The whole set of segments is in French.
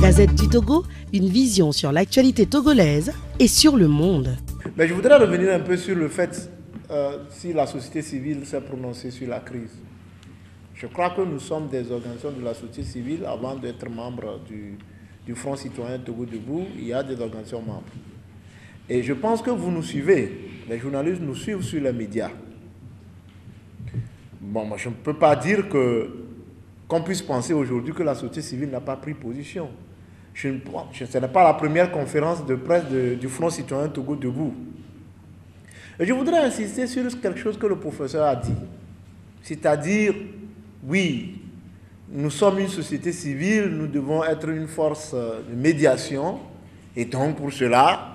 Gazette du Togo, une vision sur l'actualité togolaise et sur le monde. Mais je voudrais revenir un peu sur le fait si la société civile s'est prononcée sur la crise. Je crois que nous sommes des organisations de la société civile avant d'être membres du Front citoyen Togo Debout. Il y a des organisations membres. Et je pense que vous nous suivez, les journalistes nous suivent sur les médias. Bon, moi, je ne peux pas dire qu'on puisse penser aujourd'hui que la société civile n'a pas pris position. Ce n'est pas la première conférence de presse du Front citoyen Togo Debout. Et je voudrais insister sur quelque chose que le professeur a dit. C'est-à-dire, oui, nous sommes une société civile, nous devons être une force de médiation. Et donc, pour cela,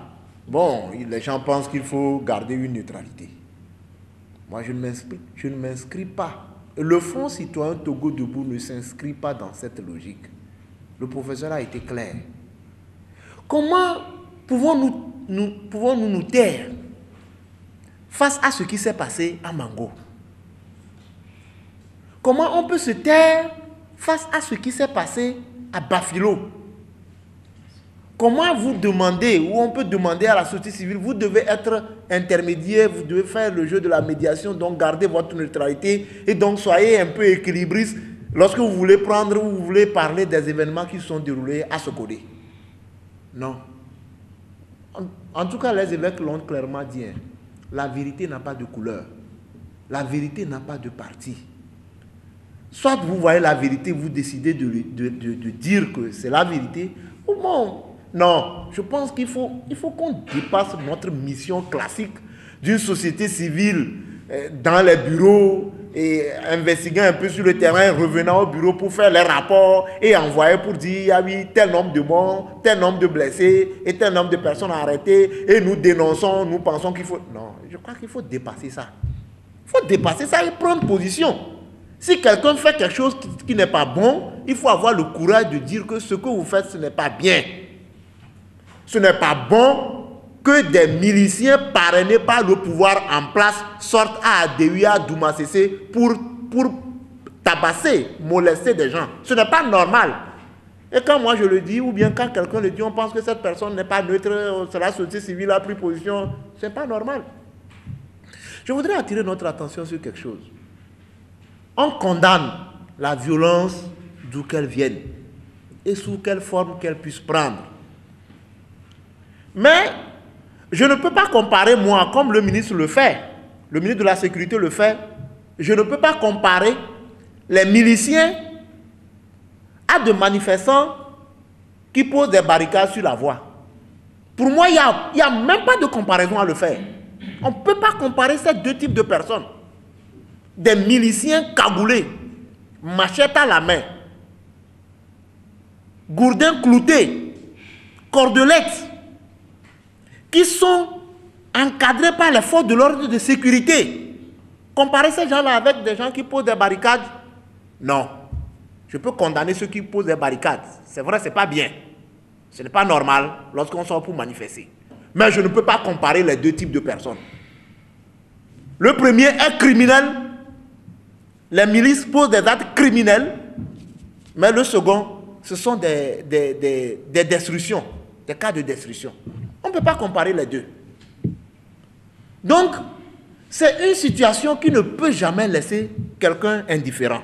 bon, les gens pensent qu'il faut garder une neutralité. Moi, je ne m'inscris pas. Le Front citoyen Togo Debout ne s'inscrit pas dans cette logique. Le professeur a été clair. Comment pouvons-nous nous taire face à ce qui s'est passé à Mango? Comment on peut se taire face à ce qui s'est passé à Bafilo? Comment vous demandez, ou on peut demander à la société civile, vous devez être intermédiaire, vous devez faire le jeu de la médiation, donc gardez votre neutralité et donc soyez un peu équilibriste lorsque vous voulez prendre ou vous voulez parler des événements qui sont déroulés à Sokodé. Non. En tout cas, les évêques l'ont clairement dit. La vérité n'a pas de couleur. La vérité n'a pas de parti. Soit vous voyez la vérité, vous décidez de dire que c'est la vérité, ou bon. Non, je pense qu'il faut qu'on dépasse notre mission classique d'une société civile dans les bureaux et investiguer un peu sur le terrain, revenant au bureau pour faire les rapports et envoyer pour dire il y a eu tel nombre de morts, tel nombre de blessés et tel nombre de personnes arrêtées et nous dénonçons, nous pensons qu'il faut... Non, je crois qu'il faut dépasser ça. Il faut dépasser ça et prendre position. Si quelqu'un fait quelque chose qui n'est pas bon, il faut avoir le courage de dire que ce que vous faites, ce n'est pas bien. Ce n'est pas bon que des miliciens parrainés par le pouvoir en place sortent à Adéouya, à Doumassessé pour tabasser, molester des gens. Ce n'est pas normal. Et quand moi je le dis, ou bien quand quelqu'un le dit, on pense que cette personne n'est pas neutre, c'est la société civile a pris position. Ce n'est pas normal. Je voudrais attirer notre attention sur quelque chose. On condamne la violence d'où qu'elle vienne et sous quelle forme qu'elle puisse prendre. Mais je ne peux pas comparer, moi, comme le ministre le fait, le ministre de la Sécurité le fait, je ne peux pas comparer les miliciens à des manifestants qui posent des barricades sur la voie. Pour moi, il n'y a même pas de comparaison à le faire. On ne peut pas comparer ces deux types de personnes. Des miliciens cagoulés, machette à la main, gourdins cloutés, cordelettes, qui sont encadrés par les forces de l'ordre de sécurité. Comparer ces gens-là avec des gens qui posent des barricades, non. Je peux condamner ceux qui posent des barricades. C'est vrai, ce n'est pas bien. Ce n'est pas normal lorsqu'on sort pour manifester. Mais je ne peux pas comparer les deux types de personnes. Le premier est criminel. Les milices posent des actes criminels. Mais le second, ce sont des destructions, des cas de destruction. On ne peut pas comparer les deux. Donc, c'est une situation qui ne peut jamais laisser quelqu'un indifférent.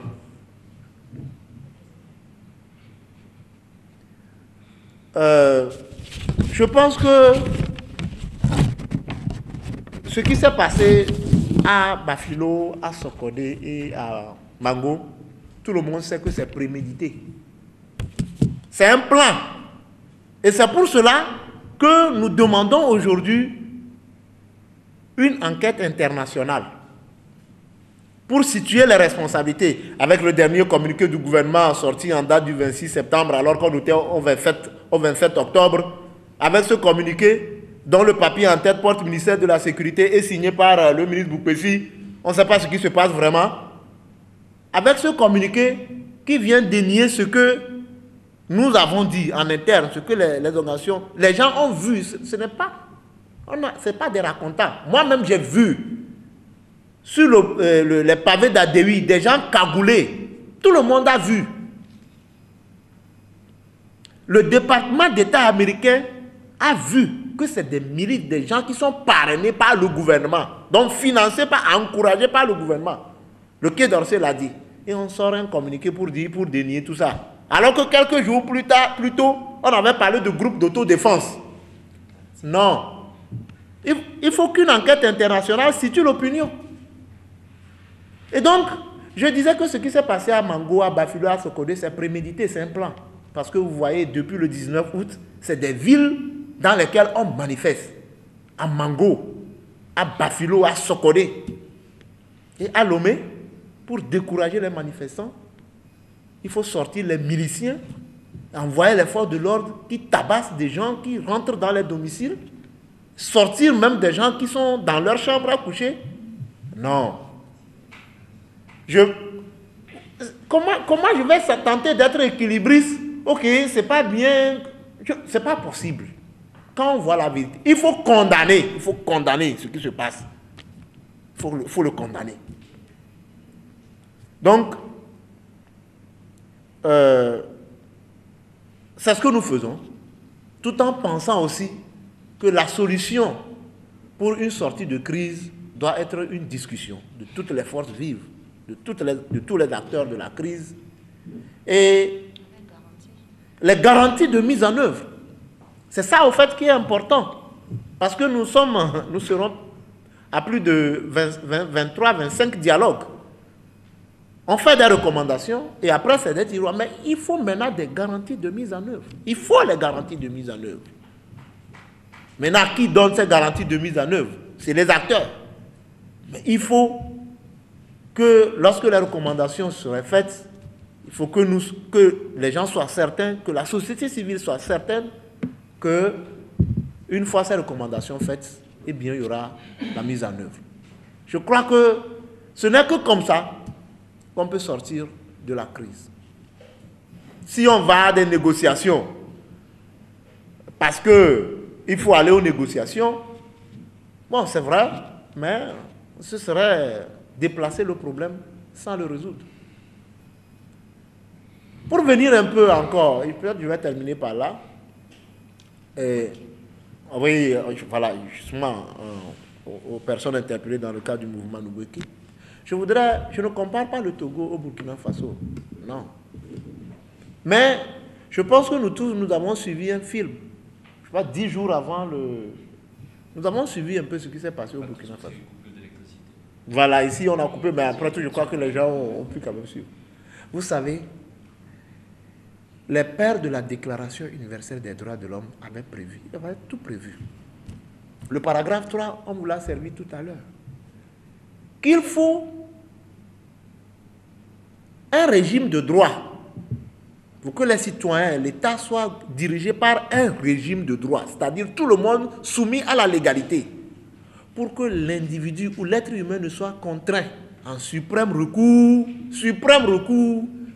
Je pense que ce qui s'est passé à Bafilo, à Sokodé et à Mango, tout le monde sait que c'est prémédité. C'est un plan. Et c'est pour cela que nous demandons aujourd'hui une enquête internationale pour situer les responsabilités. Avec le dernier communiqué du gouvernement sorti en date du 26 septembre, alors qu'on était au 27 octobre, avec ce communiqué dont le papier en tête porte ministère de la Sécurité et signé par le ministre Boukpessi, on ne sait pas ce qui se passe vraiment. Avec ce communiqué qui vient dénier ce que nous avons dit en interne, ce que les organisations, les gens ont vu, ce n'est pas, c'est pas des racontants. Moi-même, j'ai vu sur les pavés d'Adéouy des gens cagoulés. Tout le monde a vu. le département d'État américain a vu que c'est des milices, des gens qui sont parrainés par le gouvernement, donc financés, encouragés par le gouvernement. Le Quai d'Orsay l'a dit. Et on sort un communiqué pour dénier tout ça. Alors que quelques jours plus tôt, on avait parlé de groupes d'autodéfense. Non. Il faut qu'une enquête internationale situe l'opinion. Et donc, je disais que ce qui s'est passé à Mango, à Bafilo, à Sokodé, c'est prémédité, c'est un plan. Parce que vous voyez, depuis le 19 août, c'est des villes dans lesquelles on manifeste. À Mango, à Bafilo, à Sokodé et à Lomé, pour décourager les manifestants, il faut sortir les miliciens, envoyer les forces de l'ordre qui tabassent des gens qui rentrent dans les domiciles, sortir même des gens qui sont dans leur chambre à coucher. Non. Comment je vais tenter d'être équilibriste? Ok, c'est pas bien, c'est pas possible. Quand on voit la vérité, il faut condamner ce qui se passe. Il faut le condamner. Donc, c'est ce que nous faisons, tout en pensant aussi que la solution pour une sortie de crise doit être une discussion de toutes les forces vives, de tous les acteurs de la crise, et les garanties de mise en œuvre. C'est ça, au fait, qui est important. Parce que nous serons à plus de 23, 25 dialogues. On fait des recommandations et après c'est des tiroirs. Mais il faut maintenant des garanties de mise en œuvre. Il faut les garanties de mise en œuvre. Maintenant, qui donne ces garanties de mise en œuvre? C'est les acteurs. Mais il faut que lorsque les recommandations seraient faites, il faut que les gens soient certains, que la société civile soit certaine que une fois ces recommandations faites, eh bien, il y aura la mise en œuvre. Je crois que ce n'est que comme ça qu'on peut sortir de la crise. Si on va à des négociations, parce qu'il faut aller aux négociations, bon, c'est vrai, mais ce serait déplacer le problème sans le résoudre. Pour venir un peu encore, et peut-être je vais terminer par là. Oui, voilà, justement, aux personnes interpellées dans le cadre du mouvement Numbeki. Je ne compare pas le Togo au Burkina Faso, non. Mais je pense que nous tous, nous avons suivi un film. Je ne sais pas, 10 jours avant nous avons suivi un peu ce qui s'est passé au Burkina Faso. Voilà, ici on a coupé, mais après tout, je crois que les gens ont pu quand même suivre. Vous savez, les pères de la Déclaration universelle des droits de l'homme avaient prévu, ils avaient tout prévu. Le paragraphe 3, on vous l'a servi tout à l'heure. Qu'il faut un régime de droit pour que les citoyens, l'État soient dirigés par un régime de droit, c'est-à-dire tout le monde soumis à la légalité, pour que l'individu ou l'être humain ne soit contraint en suprême recours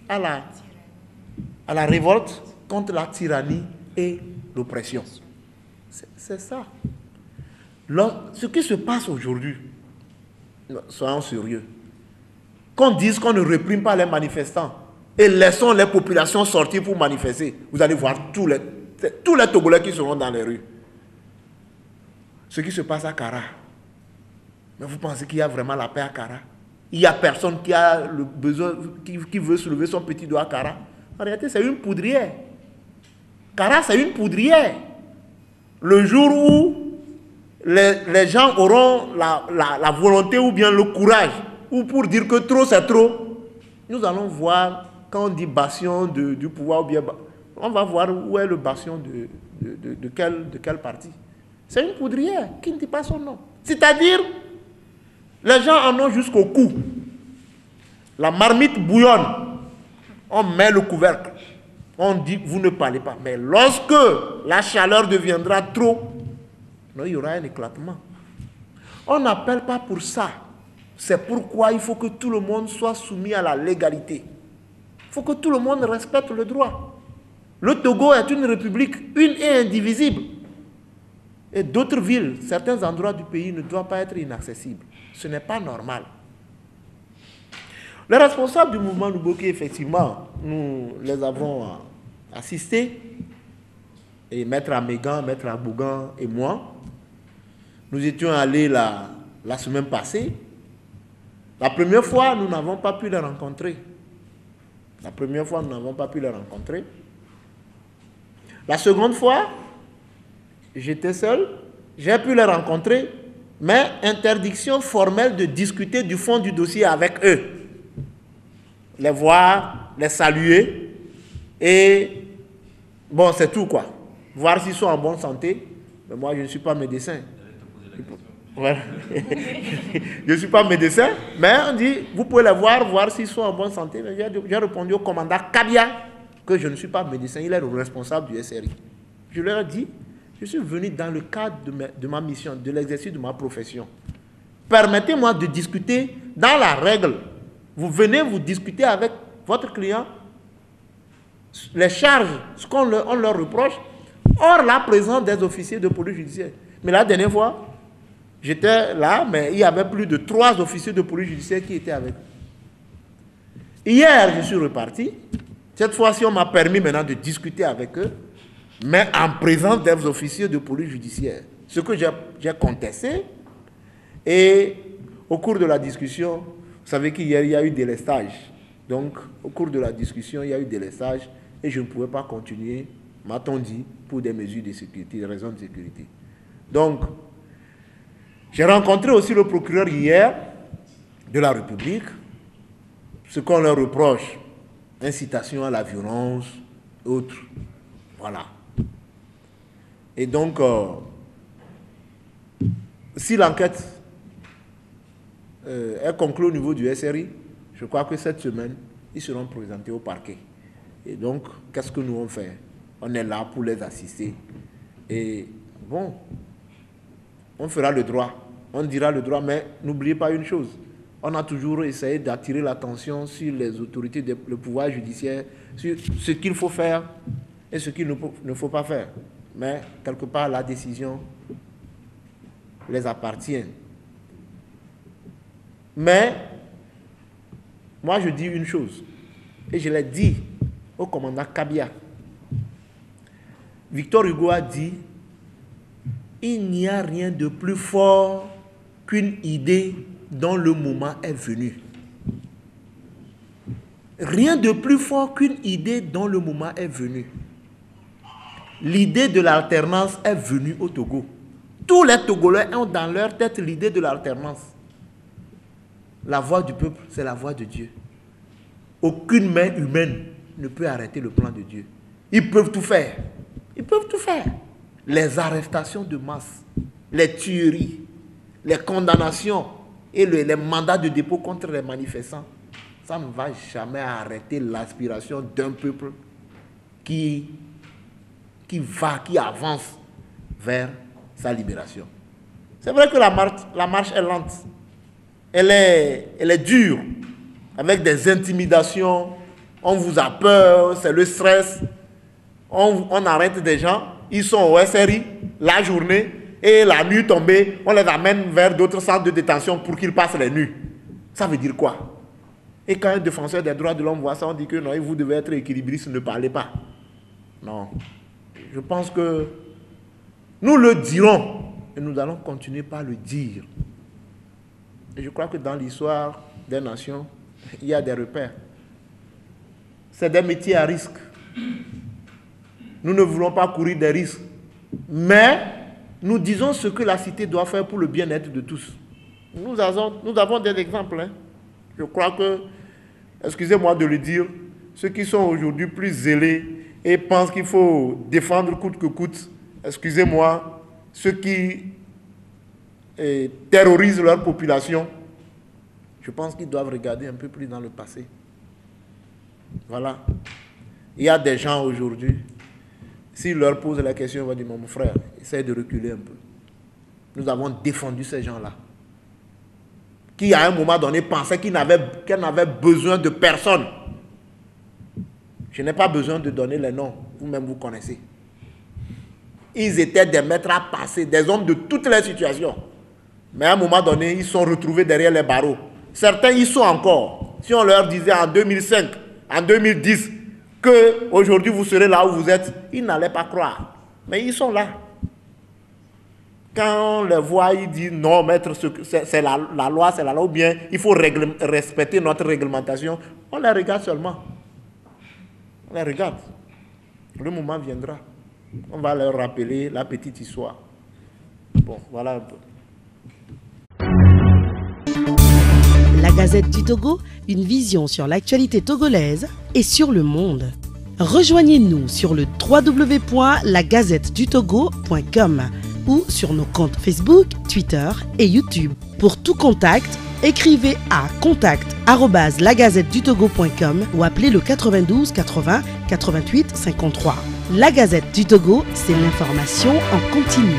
à la révolte contre la tyrannie et l'oppression. C'est ça. Ce qui se passe aujourd'hui, soyons sérieux, qu'on dise qu'on ne réprime pas les manifestants et laissons les populations sortir pour manifester, vous allez voir tous les Togolais qui seront dans les rues. Ce qui se passe à Kara. Mais vous pensez qu'il y a vraiment la paix à Kara? Il n'y a personne qui a le besoin, qui veut soulever son petit doigt à Kara. En réalité, c'est une poudrière. Kara, c'est une poudrière. Le jour où les gens auront la volonté ou bien le courage, ou pour dire que trop c'est trop, nous allons voir, quand on dit bastion du pouvoir, ou bien, on va voir où est le bastion de quel parti. C'est une poudrière qui ne dit pas son nom. C'est-à-dire, les gens en ont jusqu'au cou. La marmite bouillonne. On met le couvercle. On dit, vous ne parlez pas. Mais lorsque la chaleur deviendra trop, il y aura un éclatement. On n'appelle pas pour ça. C'est pourquoi il faut que tout le monde soit soumis à la légalité. Il faut que tout le monde respecte le droit. Le Togo est une république, une et indivisible. Et d'autres villes, certains endroits du pays ne doivent pas être inaccessibles. Ce n'est pas normal. Les responsables du mouvement Numbeki, effectivement, nous les avons assistés. et Maître Amégan, Maître Abougan et moi, nous étions allés la semaine passée. La première fois, nous n'avons pas pu les rencontrer. La première fois, nous n'avons pas pu les rencontrer. La seconde fois, j'étais seul, j'ai pu les rencontrer, mais interdiction formelle de discuter du fond du dossier avec eux. Les voir, les saluer, et bon, c'est tout quoi. Voir s'ils sont en bonne santé. Mais moi, je ne suis pas médecin. Voilà. Je ne suis pas médecin, mais on dit, vous pouvez les voir s'ils sont en bonne santé. J'ai répondu au commandant Kabia que je ne suis pas médecin, il est le responsable du SRI. Je leur ai dit, je suis venu dans le cadre de ma mission, de l'exercice de ma profession. Permettez-moi de discuter dans la règle. Vous venez, vous discutez avec votre client, les charges, ce qu'on leur reproche, hors la présence des officiers de police judiciaire. Mais la dernière fois, j'étais là, mais il y avait plus de 3 officiers de police judiciaire qui étaient avec nous. Hier, je suis reparti. Cette fois-ci, on m'a permis maintenant de discuter avec eux, mais en présence des officiers de police judiciaire. Ce que j'ai contesté. Et au cours de la discussion, vous savez qu'hier, il y a eu délestage. Donc, au cours de la discussion, il y a eu délestage et je ne pouvais pas continuer, m'a-t-on dit, pour des mesures de sécurité, des raisons de sécurité. Donc, j'ai rencontré aussi le procureur hier de la République, ce qu'on leur reproche, incitation à la violence, autres. Voilà. Et donc, si l'enquête est conclue au niveau du SRI, je crois que cette semaine, ils seront présentés au parquet. Et donc, qu'est-ce que nous on fait? On est là pour les assister. Et bon, on fera le droit. On dira le droit, mais n'oubliez pas une chose. On a toujours essayé d'attirer l'attention sur les autorités, le pouvoir judiciaire, sur ce qu'il faut faire et ce qu'il ne faut pas faire. Mais, quelque part, la décision les appartient. Mais, moi, je dis une chose, et je l'ai dit au commandant Kabia. Victor Hugo a dit, il n'y a rien de plus fort qu'une idée dont le moment est venu. Rien de plus fort qu'une idée dont le moment est venu. L'idée de l'alternance est venue au Togo. Tous les Togolais ont dans leur tête l'idée de l'alternance. La voix du peuple, c'est la voix de Dieu. Aucune main humaine ne peut arrêter le plan de Dieu. Ils peuvent tout faire. Ils peuvent tout faire. Les arrestations de masse, les tueries, les condamnations et les mandats de dépôt contre les manifestants, ça ne va jamais arrêter l'aspiration d'un peuple qui avance vers sa libération. C'est vrai que la marche est lente. Elle est dure, avec des intimidations. On vous a peur, c'est le stress. On arrête des gens, ils sont au SRI la journée et la nuit tombée, on les amène vers d'autres centres de détention pour qu'ils passent les nuits. Ça veut dire quoi? Et quand un défenseur des droits de l'homme voit ça, on dit que non, vous devez être équilibriste, ne parlez pas. Non. Je pense que nous le dirons et nous allons continuer par le dire. Et je crois que dans l'histoire des nations, il y a des repères. C'est des métiers à risque. Nous ne voulons pas courir des risques. Mais nous disons ce que la cité doit faire pour le bien-être de tous. Nous avons des exemples. Hein. Je crois que, excusez-moi de le dire, ceux qui sont aujourd'hui plus zélés et pensent qu'il faut défendre coûte que coûte, excusez-moi, ceux qui terrorisent leur population, je pense qu'ils doivent regarder un peu plus dans le passé. Voilà. Il y a des gens aujourd'hui, s'ils leur posent la question, ils vont dire, mon frère, essaye de reculer un peu. Nous avons défendu ces gens-là, qui à un moment donné pensaient qu'ils n'avaient besoin de personne. Je n'ai pas besoin de donner les noms, vous-même vous connaissez. Ils étaient des maîtres à passer, des hommes de toutes les situations. Mais à un moment donné, ils sont retrouvés derrière les barreaux. Certains y sont encore. Si on leur disait en 2005, en 2010, qu'aujourd'hui vous serez là où vous êtes, ils n'allaient pas croire. Mais ils sont là. Quand on les voit, ils disent non, maître, c'est la loi, c'est la loi, ou bien il faut respecter notre réglementation. On les regarde seulement. On les regarde. Le moment viendra. On va leur rappeler la petite histoire. Bon, voilà un peu. La Gazette du Togo, une vision sur l'actualité togolaise et sur le monde. Rejoignez-nous sur le www.lagazettedutogo.com ou sur nos comptes Facebook, Twitter et YouTube. Pour tout contact, écrivez à contact@lagazettedutogo.com ou appelez le 92 80 88 53. La Gazette du Togo, c'est l'information en continu.